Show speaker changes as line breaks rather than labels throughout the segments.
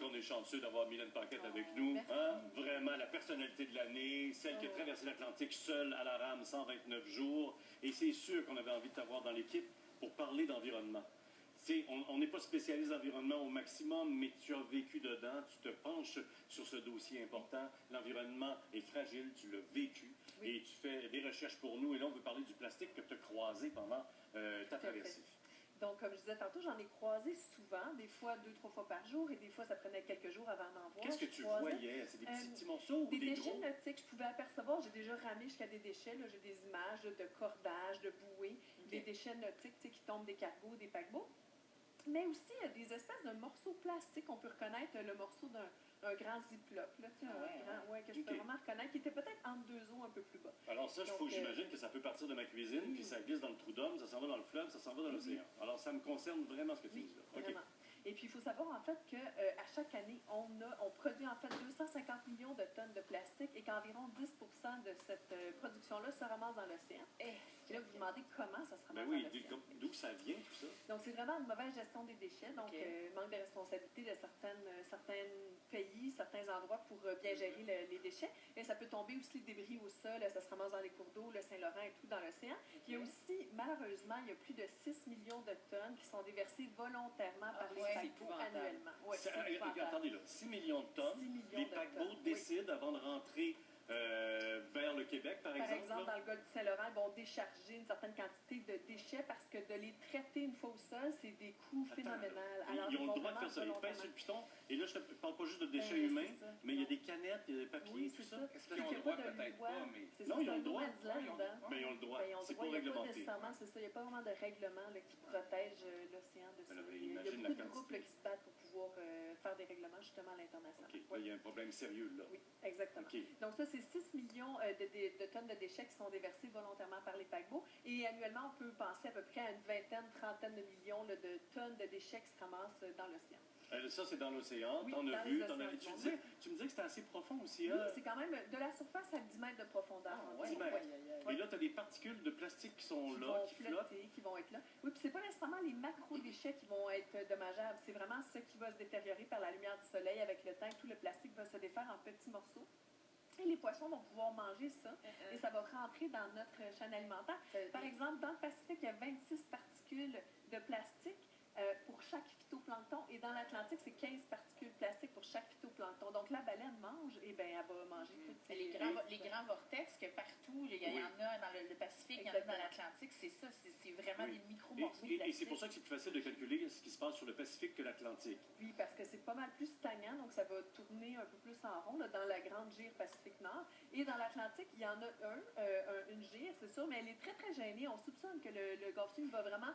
on est chanceux d'avoir Mylène Paquette avec nous. Hein? Vraiment, la personnalité de l'année, celle qui a traversé l'Atlantique seule à la rame 129 jours. Et c'est sûr qu'on avait envie de t'avoir dans l'équipe pour parler d'environnement. On n'est pas spécialiste d'environnement au maximum, mais tu as vécu dedans, tu te penches sur ce dossier important. L'environnement est fragile, tu l'as vécu et tu fais des recherches pour nous. Et là, on veut parler du plastique que tu as croisé pendant ta traversée.
Donc, comme je disais tantôt, j'en ai croisé souvent, des fois 2-3 fois par jour, et des fois, ça prenait quelques jours avant d'en voir.
Qu'est-ce que tu voyais? C'est des petits morceaux ou des
déchets
gros?
nautiques, je pouvais apercevoir. J'ai déjà ramé jusqu'à des déchets. J'ai des images de cordage, de bouées, des déchets nautiques qui tombent des cargos, des paquebots. Mais aussi, il y a des espèces de morceaux plastiques. On peut reconnaître le morceau d'un grand ziploc, là, que je peux vraiment reconnaître, qui était peut-être entre 2 eaux un peu plus bas.
Alors ça, il faut que j'imagine que ça peut partir de ma cuisine, puis ça glisse dans le trou d'homme, ça s'en va dans le fleuve, ça s'en va dans l'océan. Alors ça me concerne vraiment ce que tu dis là.
Vraiment. Et puis, il faut savoir, en fait, qu'à chaque année, on produit, en fait, 250 millions de tonnes de plastique et qu'environ 10% de cette production-là se ramasse dans l'océan. Et là, vous vous demandez comment ça se ramasse dans l'océan.
D'où ça vient, tout ça?
Donc, c'est vraiment une mauvaise gestion des déchets. Donc, manque de responsabilité de certains pays, certains endroits pour bien gérer les déchets. Et ça peut tomber aussi les débris au sol, ça se ramasse dans les cours d'eau, le Saint-Laurent et tout dans l'océan. Il y a aussi, malheureusement, il y a plus de 6 millions de tonnes qui sont déversées volontairement par les paquebots annuellement.
Attendez là, 6 millions de tonnes, les paquebots décident avant de rentrer vers le Québec, par exemple.
Par exemple, dans le golfe du Saint-Laurent, ils vont décharger une certaine quantité de déchets parce que de les traiter une fois au sol, c'est des coûts phénoménaux.
Alors, ils ont le droit de faire ça. Ils pèsent sur le piton. Et là, je ne parle pas juste de déchets humains, mais il y a des canettes, il y a des papiers, tout ça.
Est-ce qu'ils ont le droit? Peut-être pas, mais...
Non, ils ont le droit.
Mais
ils ont le droit. C'est pas réglementé.
C'est ça. Il n'y a pas vraiment de règlement qui protège l'océan de ça. Il y a beaucoup de groupes qui se battent pour pouvoir faire des règlements justement à l'international.
Il y a un problème sérieux là.
Oui, exactement. Donc ça, c'est 6 millions de tonnes de déchets qui sont déversés volontairement par les paquebots. Et annuellement, on peut penser à peu près à une vingtaine, trentaine de millions de tonnes de déchets qui se ramassent dans l'océan.
Ça, c'est dans l'océan.
Oui,
t'en as vu. Tu me dis que c'était assez profond aussi.
Oui, c'est quand même de la surface à 10 mètres de profondeur.
Et là, tu as des particules de plastique qui sont là, qui flottent.
Qui vont être là. Oui, puis c'est pas nécessairement les macro-déchets qui vont être dommageables. C'est vraiment ce qui va se détériorer par la lumière du soleil avec le temps. Tout le plastique va se défaire en petits morceaux. Et les poissons vont pouvoir manger ça et ça va rentrer dans notre chaîne alimentaire. Par exemple, dans le Pacifique, il y a 26 particules de plastique pour chaque phytoplancton et dans l'Atlantique, c'est 15 particules plastiques pour chaque phytoplancton. Donc la baleine mange, et bien elle va manger toutes ces...
Les grands vortex que partout, il y en a dans le Pacifique, il y en a dans l'Atlantique, c'est ça, c'est vraiment des micro-morceaux de plastique.
Et c'est pour ça que c'est plus facile de calculer ce qui se passe sur le Pacifique que l'Atlantique.
Oui, parce que c'est pas mal plus stagnant, donc ça va tourner un peu plus en rond là, dans la grande gire Pacifique Nord. Et dans l'Atlantique, il y en a une gire, c'est sûr, mais elle est très très gênée. On soupçonne que le Gulf Stream va vraiment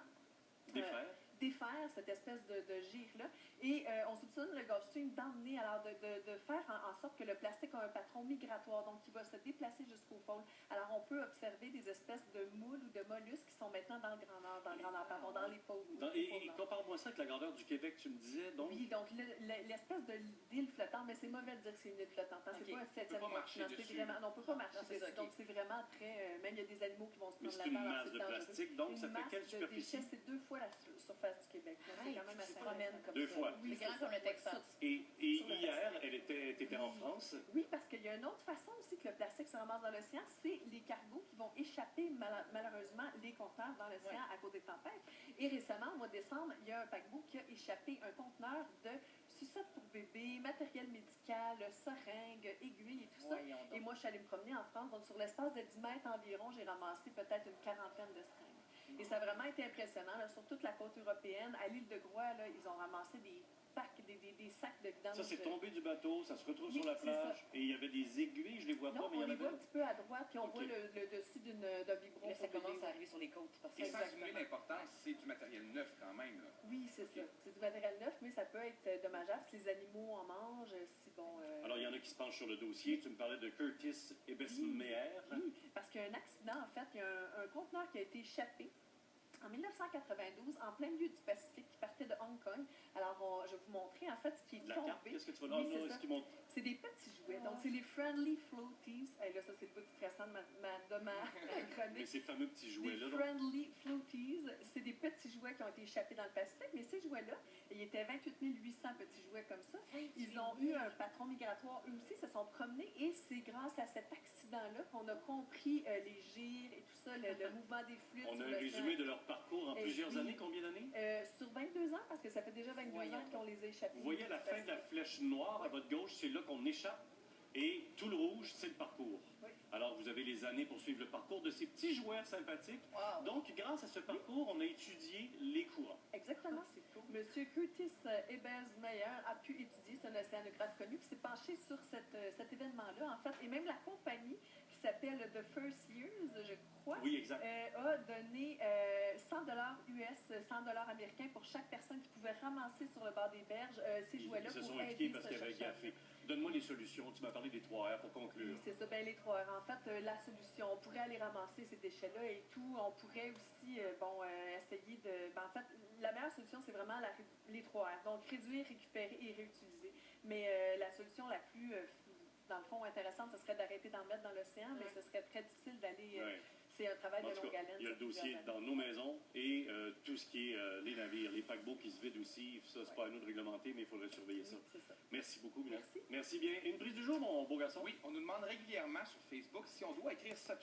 défaire cette espèce de gire-là. Et on soupçonne le Gulf Stream d'emmener, alors de faire en sorte que le plastique a un patron migratoire, donc qui va se déplacer jusqu'au pôle. Alors on peut observer des espèces de moules ou de mollusques qui sont maintenant dans le Grand Nord, dans les pôles.
Et compare-moi ça avec la grandeur du Québec, tu me disais. Donc...
Oui, donc l'espèce d'île flottante, mais c'est mauvais de dire que c'est une île flottante. C'est pas un septième continent, c'est vraiment... Non, on ne peut pas marcher dessus. Donc c'est vraiment très... même il y a des animaux qui vont se prendre
là-dedans. Mais c'est une masse de plastique, donc ça fait quelle superficie?
C'est 2 fois la surface du Québec. C'est quand même assez promène comme
2 fois.
Oui, c'est grand comme le Texas.
Et hier, t'étais en France?
Oui, parce qu'il y a une autre façon aussi que le plastique se ramasse dans l'océan, c'est les cargos qui vont échapper malheureusement les conteneurs dans l'océan à cause des tempêtes. Et récemment, au mois de décembre, il y a un paquebot qui a échappé un conteneur de sucettes pour bébés, matériel médical, seringues, aiguilles et tout ça. Et moi, je suis allée me promener en France, donc sur l'espace de 10 mètres environ, j'ai ramassé peut-être une quarantaine de seringues. Et ça a vraiment été impressionnant. Là, sur toute la côte européenne, à l'île de Groix, là, ils ont ramassé des sacs de vidange.
Ça, c'est tombé du bateau, ça se retrouve sur la plage. Et il y avait des aiguilles, je les vois pas, mais il y en avait...
on les voit un petit peu à droite, puis on voit le dessus d'un biberon.
Là, ça commence à arriver sur les côtes.
Et sans souligner l'importance, c'est du matériel neuf quand même. Là.
Oui, c'est ça. C'est du matériel neuf, mais ça peut être dommageable si les animaux en mangent, si bon...
Alors, il y en a qui se penchent sur le dossier. Tu me parlais de Curtis Ebesmeyer.
Oui, parce qu'il y a un accident, en fait. Il y a un conteneur qui a été échappé En 1992, en plein milieu du Pacifique, qui partait de Hong Kong. Alors, je vais vous montrer en fait ce qui est
La carte,
tombé.
qu'est-ce que tu vas
Oui,
donner
c'est
là?
ça.
Ce qui monte.
C'est des petits jouets. Donc, c'est les Friendly Floaties. Et là, ça, c'est le bout stressant de ma
Mais
chronique.
ces fameux petits
Des
jouets-là, donc,
Friendly Floaties, c'est des petits jouets qui ont été échappés dans le Pacifique, mais ces jouets-là, il y était 28 800 petits jouets comme ça. Ils ont eu un patron migratoire, eux aussi, se sont promenés, et c'est grâce à cet accident-là qu'on a compris les gires et tout ça, le mouvement des fluides.
on a
sur
un
l'océan.
résumé de leur parcours en
Et
plusieurs
oui.
années. Combien d'années?
Sur 22 ans, parce que ça fait déjà 22 ans qu'on les a échappés.
Vous voyez à la fin de la flèche noire à votre gauche, c'est là qu'on échappe. Et tout le rouge, c'est le parcours.
Oui.
Alors, vous avez les années pour suivre le parcours de ces petits joueurs sympathiques.
Wow.
Donc, grâce à ce parcours, on a étudié les courants.
Exactement. Monsieur Curtis Ebersmeyer a pu étudier, c'est un océanographe connu, qui s'est penché sur cet événement-là, en fait, et même la compagnie qui s'appelle The First Years, je crois,
Oui, exact.
a donné $100 US, $100 américains pour chaque personne qui pouvait ramasser sur le bord des berges ces jouets-là
Ils se
pour
sont
aider
impliqués parce
ce
qu'il y avait
chercheur.
gaffé. Donne-moi les solutions. Tu m'as parlé des 3 R pour conclure.
Oui, c'est ça, ben, les 3 heures. En fait, la solution, on pourrait aller ramasser ces déchets-là et tout. On pourrait aussi essayer de... Ben, en fait, la meilleure solution, c'est vraiment les 3 R. Donc, réduire, récupérer et réutiliser. Mais la solution la plus, dans le fond, intéressante, ce serait d'arrêter d'en mettre dans l'océan, mais ce serait très difficile d'aller...
Ouais.
C'est un travail
En
de
tout
longue
cas,
haleine.
il y a le
sur plusieurs
dossier
années.
dans nos maisons et tout ce qui est les navires, les paquebots qui se vident aussi. Ça, c'est pas à nous de réglementer, mais il faudrait surveiller ça.
Oui, c'est ça.
Merci beaucoup, Mylène.
Merci.
Merci bien. Une prise du jour, mon beau garçon?
Oui, on nous demande régulièrement sur Facebook si on doit écrire ça